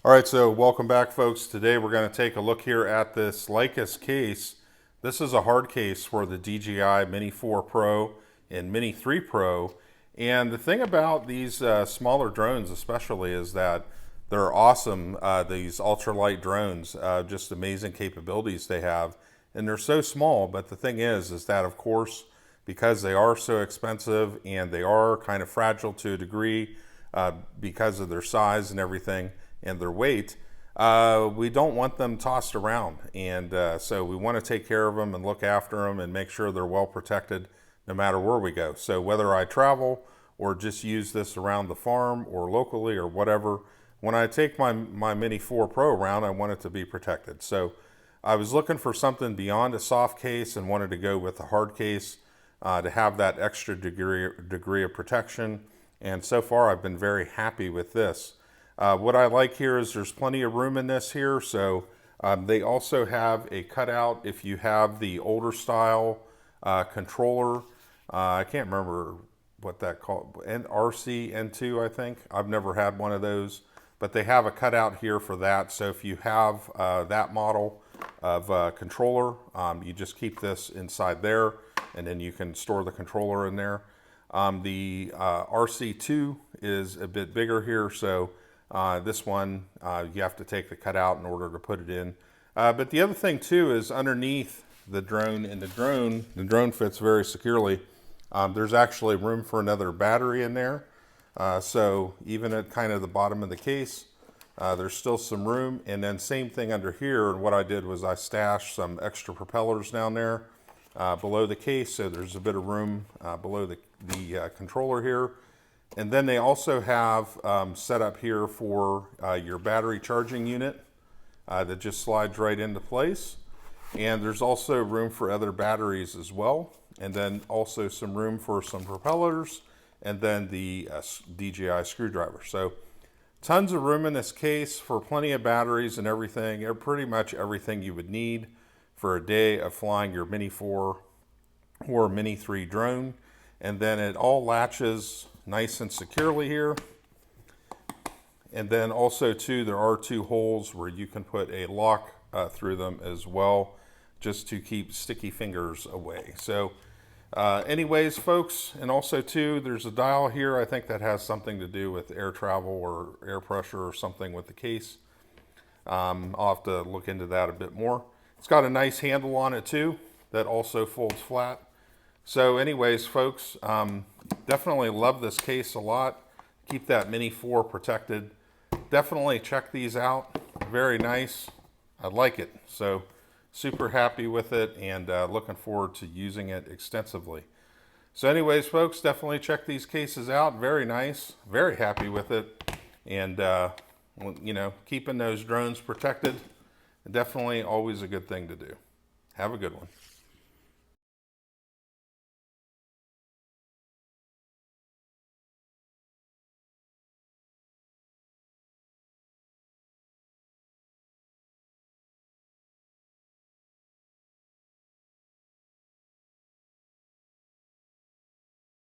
All right, so welcome back, folks. Today we're going to take a look here at this Lykus case. This is a hard case for the DJI Mini 4 Pro and Mini 3 Pro. And the thing about these smaller drones especially is that they're awesome, these ultralight drones, just amazing capabilities they have. And they're so small, but the thing is that of course, because they are so expensive and they are kind of fragile to a degree because of their size and everything, and their weight, we don't want them tossed around. And so we want to take care of them and look after them and make sure they're well protected no matter where we go. So whether I travel or just use this around the farm or locally or whatever, when I take my Mini 4 Pro around, I want it to be protected. So I was looking for something beyond a soft case and wanted to go with a hard case to have that extra degree of protection. And so far I've been very happy with this. What I like here is there's plenty of room in this here. So they also have a cutout if you have the older style controller. I can't remember what that called, RC N2 I think. I've never had one of those, but they have a cutout here for that. So if you have that model of controller, you just keep this inside there and then you can store the controller in there. The RC2 is a bit bigger here, so this one, you have to take the cutout in order to put it in. But the other thing too is underneath the drone, and the drone fits very securely. There's actually room for another battery in there. So even at kind of the bottom of the case, there's still some room. And then same thing under here. And what I did was I stashed some extra propellers down there below the case. So there's a bit of room below the controller here. And then they also have set up here for your battery charging unit that just slides right into place. And there's also room for other batteries as well. And then also some room for some propellers and then the DJI screwdriver. So tons of room in this case for plenty of batteries and everything. Pretty much everything you would need for a day of flying your Mini 4 or Mini 3 drone. And then it all latches nice and securely here. And then also too, there are two holes where you can put a lock through them as well, just to keep sticky fingers away. So anyways, folks, and also too, there's a dial here. I think that has something to do with air travel or air pressure or something with the case. I'll have to look into that a bit more. It's got a nice handle on it too, that also folds flat. So anyways, folks, definitely love this case a lot. Keep that Mini 4 protected. Definitely check these out. Very nice. I like it. So super happy with it and looking forward to using it extensively. So anyways, folks, definitely check these cases out. Very nice. Very happy with it. And, you know, keeping those drones protected, definitely always a good thing to do. Have a good one.